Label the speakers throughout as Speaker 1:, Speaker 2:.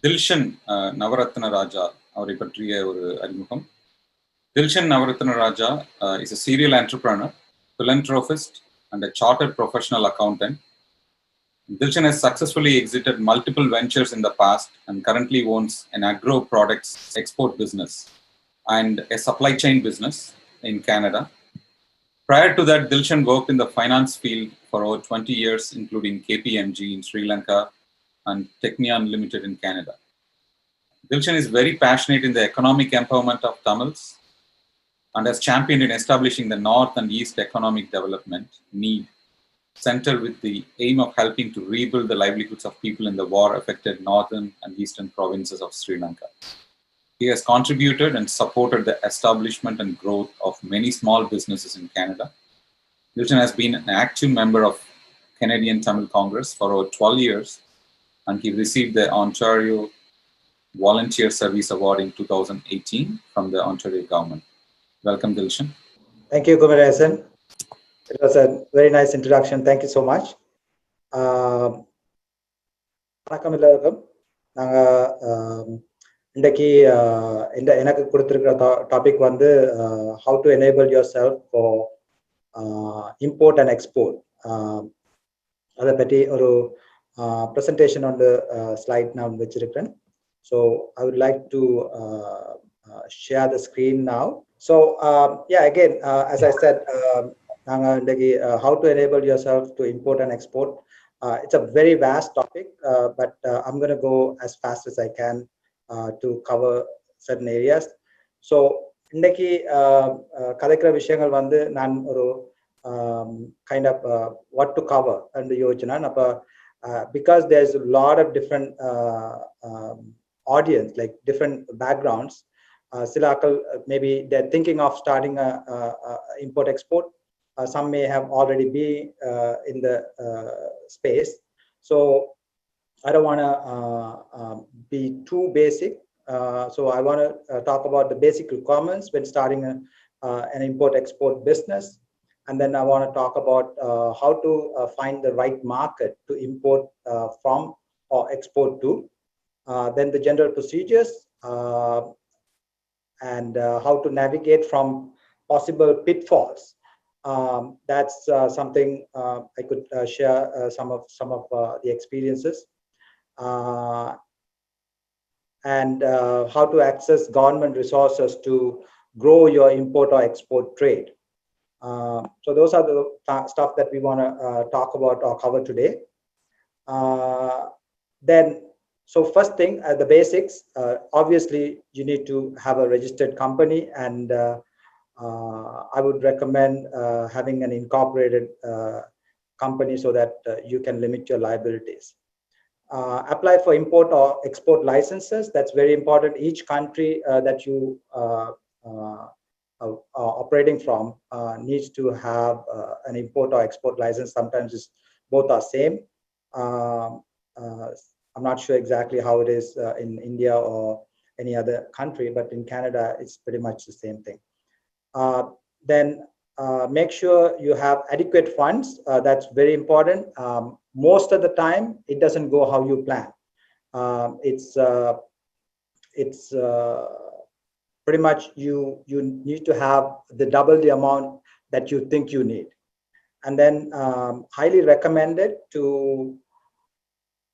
Speaker 1: Dilshan Navaratna Raja அவரை பற்றிய ஒரு அறிமுகம். Dilshan Navaratna Raja is a serial entrepreneur, philanthropist, and a chartered professional accountant. Dilshan has successfully exited multiple ventures in the past and currently owns an agro products export business and a supply chain business in Canada. Prior to that, Dilshan worked in the finance field for over 20 years, including KPMG in Sri Lanka and Technion Limited in Canada. Dilshan is very passionate in the economic empowerment of Tamils and has championed in establishing the North and East economic development need, centered with the aim of helping to rebuild the livelihoods of people in the war-affected northern and eastern provinces of Sri Lanka. He has contributed and supported the establishment and growth of many small businesses in Canada. Dilshan has been an active member of Canadian Tamil Congress for over 12 years, and he received the Ontario Volunteer Service Award in 2018 from the Ontario government. Welcome, Dilshan.
Speaker 2: Thank you, Kumar. It was a very nice introduction. Thank you so much. வணக்கம் எல்லாருக்கும். இன்றைக்கு எனக்கு கொடுத்திருக்கிற topic வந்து how to enable yourself for import and export. அதை பற்றி ஒரு presentation on the slide நான் வச்சிருக்கேன். So I would like to share the screen now. So yeah, again, as I said, how to enable yourself to import and export. It's a very vast topic, but I'm going to go as fast as I can to cover certain areas. So இன்னைக்கு கதைக்கிற விஷயங்கள் வந்து நான் ஒரு kind of what to cover and யோசனை அப்ப because there's a lot of different audience, like different backgrounds. Silakal, maybe they're thinking of starting a import export. Some may have already been in the space. So I don't want to be too basic. So I want to talk about the basic requirements when starting an import export business. And then I want to talk about how to find the right market to import from or export to. Then the general procedures and how to navigate from possible pitfalls. That's something I could share some of the experiences, and how to access government resources to grow your import or export trade. So those are the stuff that we want to talk about or cover today. Then, so first thing, the basics. Obviously, you need to have a registered company, and I would recommend having an incorporated company so that you can limit your liabilities. Apply for import or export licenses. That's very important. Each country that you are operating from needs to have an import or export license. Sometimes both are same. I'm not sure exactly how it is in India or any other country, but in Canada, it's pretty much the same thing. Then make sure you have adequate funds. That's very important. Most of the time, it doesn't go how you plan. It's pretty much you need to have the double the amount that you think you need. And then highly recommended to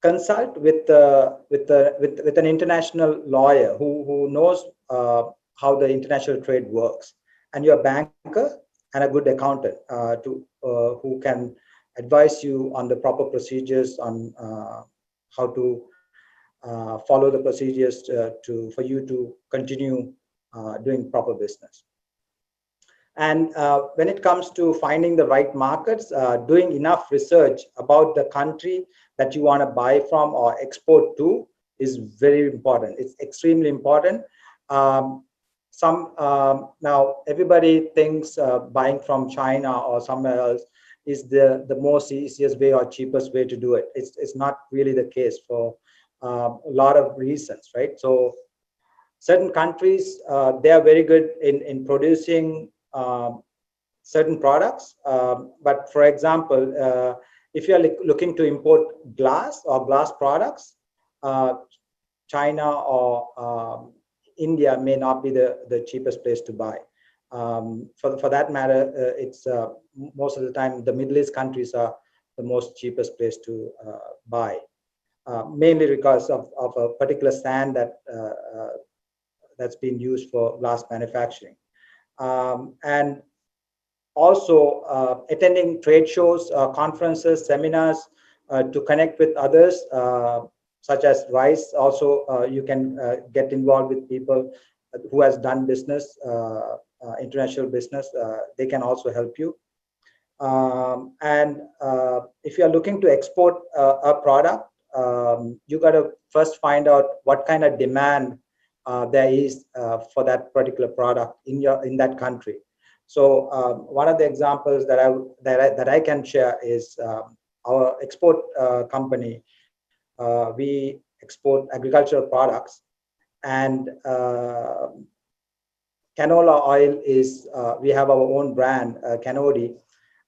Speaker 2: consult with an international lawyer who knows how the international trade works, and your banker and a good accountant who can advise you on the proper procedures on how to follow the procedures for you to continue doing proper business. And when it comes to finding the right markets, doing enough research about the country that you want to buy from or export to is very important. It's extremely important. Now everybody thinks buying from China or somewhere else is the most easiest way or cheapest way to do it. It's not really the case for a lot of reasons, right? So certain countries, they are very good in producing certain products, but for example, if you're looking to import glass or glass products, China or India may not be the cheapest place to buy. For that matter, it's most of the time the Middle East countries are the most cheapest place to buy, mainly because of a particular sand that's been used for glass manufacturing. And also attending trade shows, conferences, seminars to connect with others, such as RISE. Also, you can get involved with people who has done business, international business. They can also help you. And if you are looking to export a product, you got to first find out what kind of demand there is for that particular product in that country. So one of the examples that I can share is our export company. We export agricultural products, and canola oil is we have our own brand, Canody,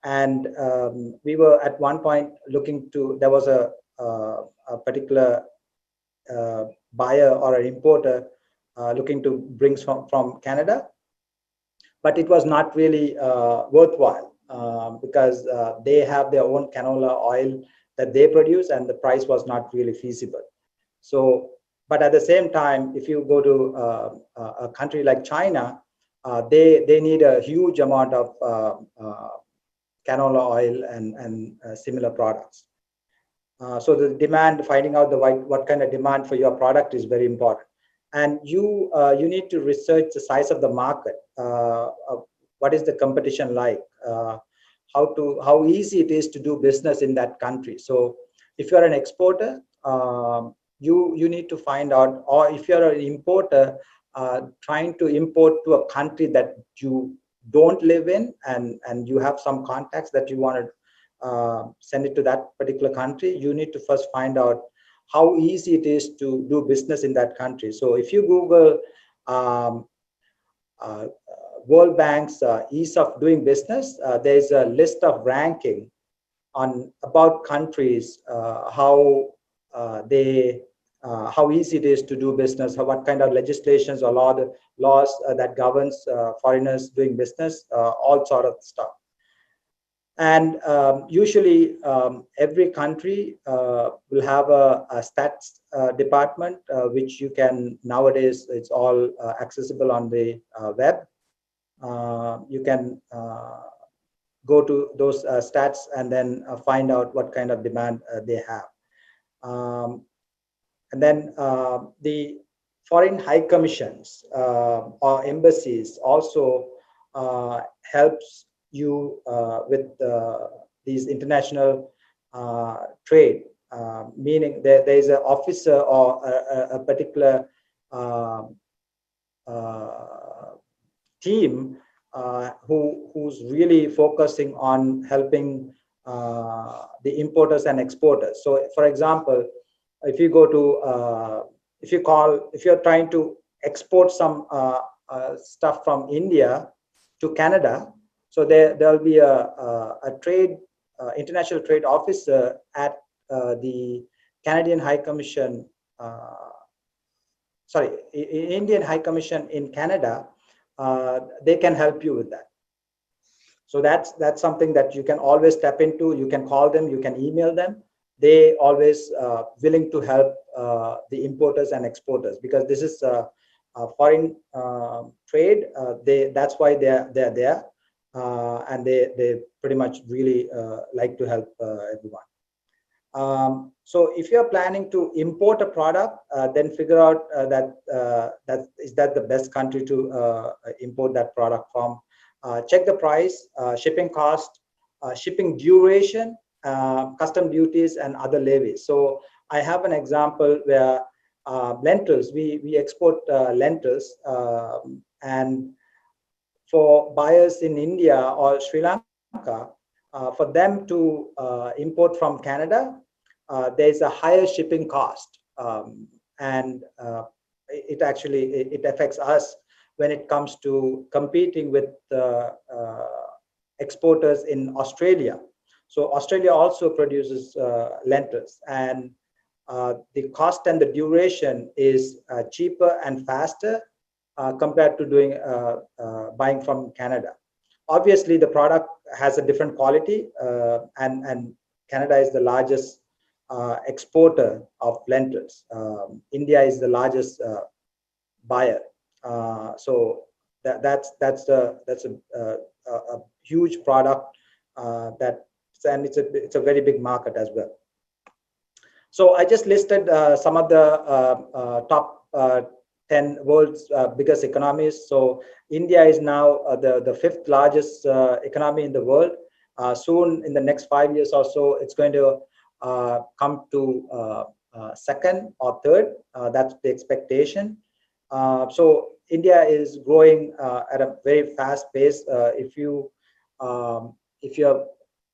Speaker 2: and we were at one point looking to. There was a particular buyer or an importer looking to bring from Canada, but it was not really worthwhile because they have their own canola oil that they produce, and the price was not really feasible. So, but at the same time, if you go to a country like China, they need a huge amount of canola oil and similar products. So the demand, finding out what kind of demand for your product is very important. And you need to research the size of the market. What is the competition like? How easy it is to do business in that country. So if you're an exporter, you need to find out, or if you're an importer, trying to import to a country that you don't live in, and you have some contacts that you want to send it to that particular country, you need to first find out how easy it is to do business in that country. So if you Google World Bank's ease of doing business, there's a list of ranking on about countries, how easy it is to do business, what kind of legislations or laws that governs foreigners doing business, all sort of stuff. And usually every country will have a stats department, which you can, nowadays it's all accessible on the web. You can go to those stats and then find out what kind of demand they have. And then the foreign high commissions or embassies also helps you with these international trade, meaning there is an officer or a particular team who's really focusing on helping the importers and exporters. So for example, if you go to if you're trying to export some stuff from India to Canada, so there'll be a trade international trade officer at the Canadian High Commission, Indian High Commission in Canada. They can help you with that. So that's something that you can always tap into. You can call them, you can email them. They always willing to help the importers and exporters, because this is a foreign trade. That's why they're there. And they pretty much really like to help everyone. So if you're planning to import a product, then figure out is that the best country to import that product from. Check the price, shipping cost, shipping duration, custom duties, and other levies. So I have an example where lentils, we export lentils, and for buyers in India or Sri Lanka, for them to import from Canada, there's a higher shipping cost, and it affects us when it comes to competing with exporters in Australia. So Australia also produces lentils, and the cost and the duration is cheaper and faster compared to buying from Canada. Obviously, the product has a different quality, and Canada is the largest exporter of lentils. India is the largest buyer. So that's a huge product and it's a very big market as well. So I just listed some of the top 10 world's biggest economies. So India is now the fifth largest economy in the world. Soon, in the next 5 years or so, it's going to come to second or third. That's the expectation. So India is growing at a very fast pace. If you're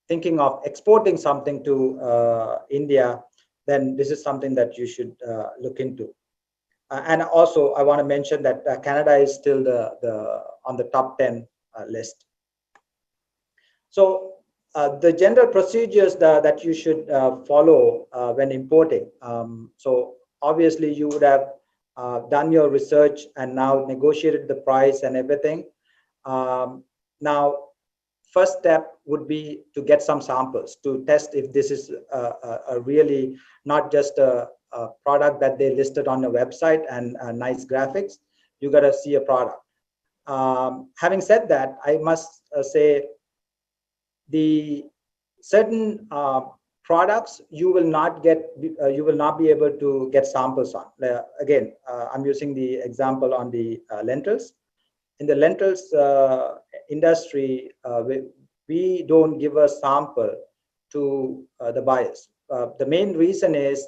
Speaker 2: thinking of exporting something to India, then this is something that you should look into. And also, I want to mention that Canada is still on the top 10 list. So the general procedures that you should follow when importing. So obviously, you would have done your research and now negotiated the price and everything. Now, first step would be to get some samples to test if this is a really not just a product that they listed on the website and nice graphics. You got to see a product. Having said that, I must say the certain products you will not be able to get samples on. Again, I'm using the example on the lentils. In the lentils industry, we don't give a sample to the buyers. The main reason is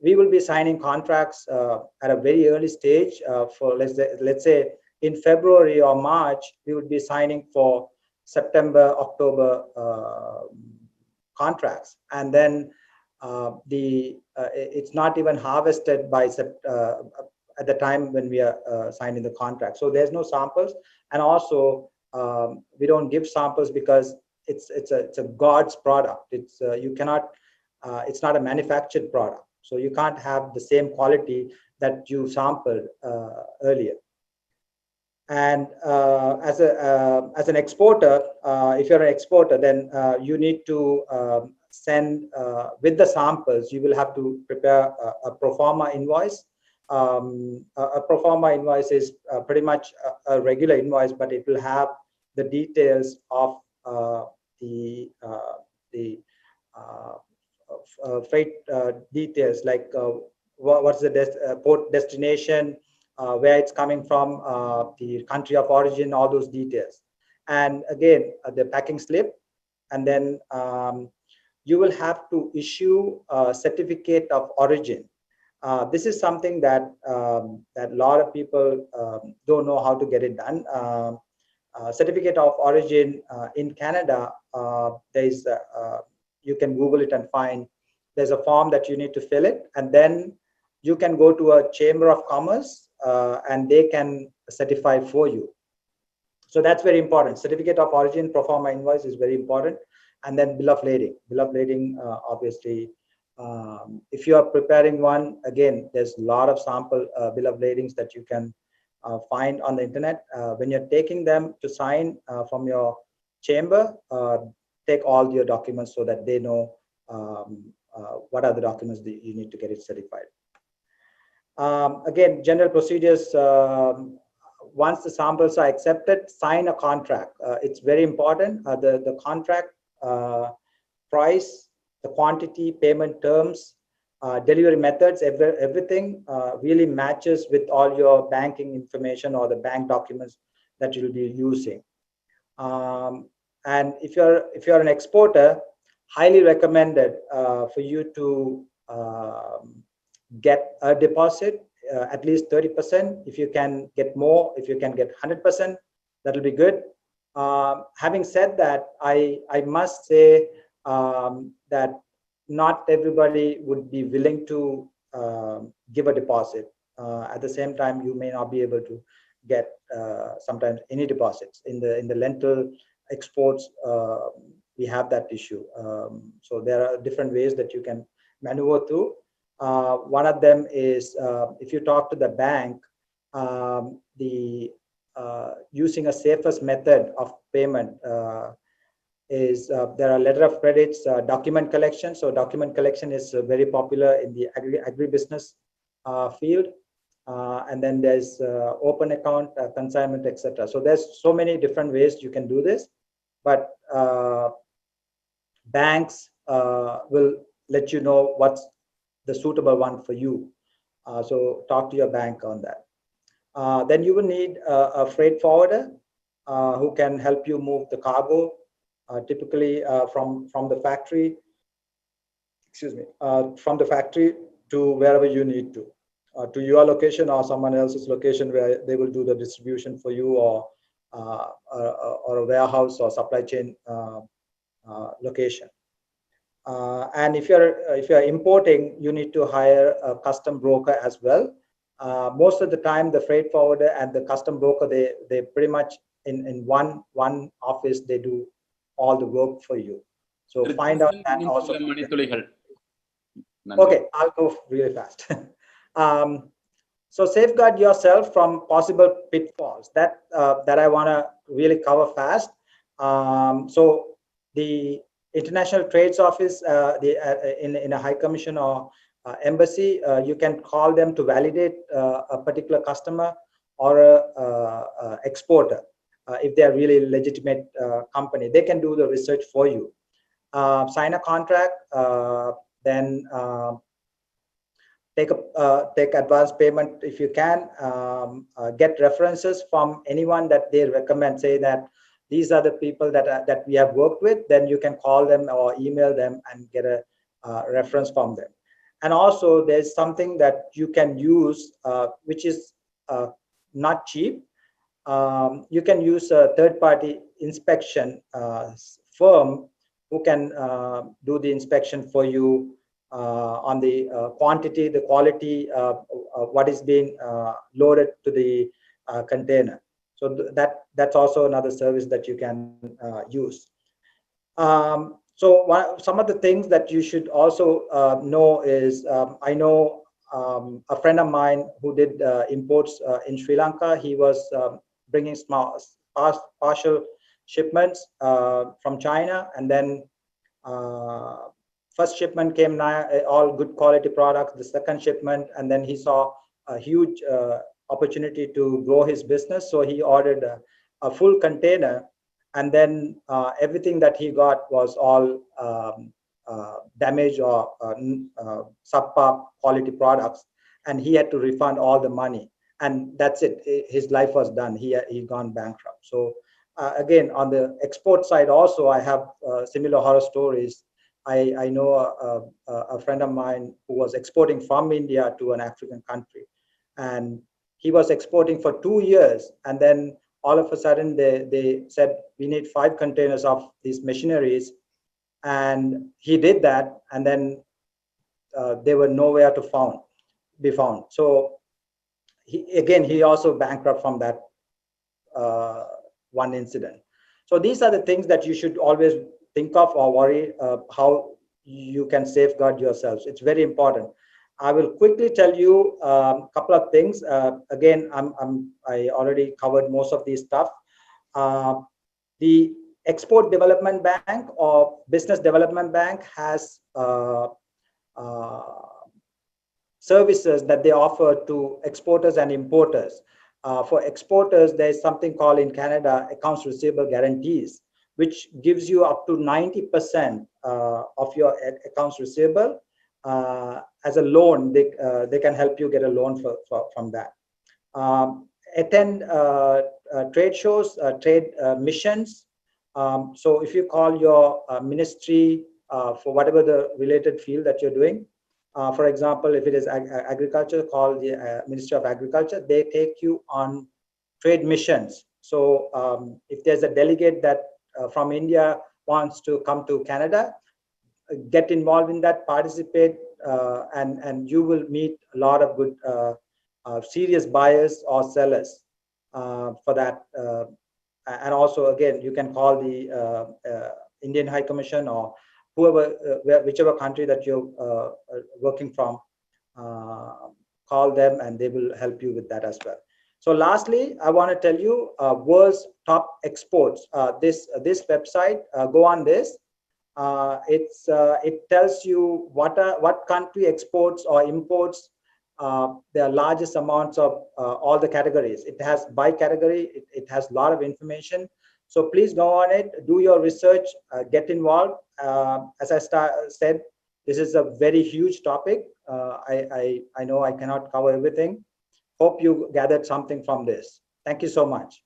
Speaker 2: we will be signing contracts at a very early stage for let's say in February or March, we would be signing for September, October contracts, and then it's not even harvested by at the time when we are signing the contract. So there's no samples, and also we don't give samples because it's a God's product. You cannot. It's not a manufactured product, so you can't have the same quality that you sampled earlier. And as an exporter, if you're an exporter, then you need to send with the samples. You will have to prepare a pro forma invoice. A pro forma invoice is pretty much a regular invoice, but it will have the details of the freight details, like what's the port destination, where it's coming from, the country of origin, all those details. And again, the packing slip, and then you will have to issue a certificate of origin. This is something that that a lot of people don't know how to get it done. Certificate of origin in Canada, there's you can Google it and find there's a form that you need to fill it, and then you can go to a Chamber of Commerce and they can certify for you. So that's very important. Certificate of origin, pro forma invoice is very important, and then bill of lading. Bill of lading, obviously. If you are preparing one, again, there's a lot of sample bill of ladings that you can find on the internet. When you're taking them to sign from your chamber, take all your documents so that they know what are the documents that you need to get it certified. Again, general procedures. Once the samples are accepted, sign a contract. It's very important. The contract price, the quantity, payment terms, delivery methods, everything really matches with all your banking information or the bank documents that you'll be using. And if you're an exporter, highly recommended for you to get a deposit, at least 30%. If you can get more, if you can get 100%, that'll be good. Having said that, I must say that not everybody would be willing to give a deposit. At the same time, you may not be able to get sometimes any deposits in the lentil exports. we have that issue. So there are different ways that you can maneuver through. One of them is if you talk to the bank, using a safest method of payment is there are letter of credits, document collection. So document collection is very popular in the agribusiness field. And then there's open account, consignment, etc. So there's so many different ways you can do this, but banks will let you know what's the suitable one for you. So talk to your bank on that. Then you will need a freight forwarder who can help you move the cargo, typically from the factory, from the factory to wherever you need to your location or someone else's location where they will do the distribution for you, or a warehouse or supply chain location. And if you're importing, you need to hire a custom broker as well. Most of the time, the freight forwarder and the custom broker, they pretty much in one office, they do all the work for you. So find out that also. Okay, I'll go really fast. So safeguard yourself from possible pitfalls that I want to really cover fast. So the International Trades Office, in a High Commission or embassy, you can call them to validate a particular customer or a exporter. If they are really legitimate company, they can do the research for you. Sign a contract, then take advance payment if you can. Get references from anyone that they recommend. Say that these are the people that we have worked with. Then you can call them or email them and get a reference from them. And also, there's something that you can use, which is not cheap. You can use a third-party inspection firm who can do the inspection for you on the quantity, the quality, what is being loaded to the container. So that's also another service that you can use. So some of the things that you should also know is, I know a friend of mine who did imports in Sri Lanka. He was bringing partial shipments from China, and then first shipment came all good quality products. The second shipment, and then he saw a huge opportunity to grow his business. So he ordered a full container, and then everything that he got was all damaged or subpar quality products, and he had to refund all the money. And that's it. His life was done. He gone bankrupt. So again, on the export side also, I have similar horror stories. I know a friend of mine who was exporting from India to an African country, and he was exporting for 2 years, and then all of a sudden they said, we need 5 containers of these machineries, and he did that, and then they were nowhere to be found. So he also bankrupt from that one incident. So these are the things that you should always think of or worry how you can safeguard yourselves. It's very important. I will quickly tell you a couple of things. Again, I already covered most of these stuff. The Export Development Bank or Business Development Bank has services that they offer to exporters and importers. For exporters, there's something called in Canada accounts receivable guarantees, which gives you up to 90% of your accounts receivable as a loan. They can help you get a loan from that. Attend trade shows, trade missions. So if you call your ministry for whatever the related field that you're doing, for example, if it is agriculture, call the Ministry of Agriculture. They take you on trade missions. So if there's a delegate that from India wants to come to Canada, get involved in that, participate, and you will meet a lot of good serious buyers or sellers for that. And also, again, you can call the Indian High Commission or whoever, whichever country that you're working from, call them and they will help you with that as well. So lastly, I want to tell you world's top exports. This website, go on this. It tells you what country exports or imports the largest amounts of all the categories. It has by category. It has a lot of information. So please go on it, do your research, get involved. As I said, this is a very huge topic. I know I cannot cover everything. Hope you gathered something from this. Thank you so much.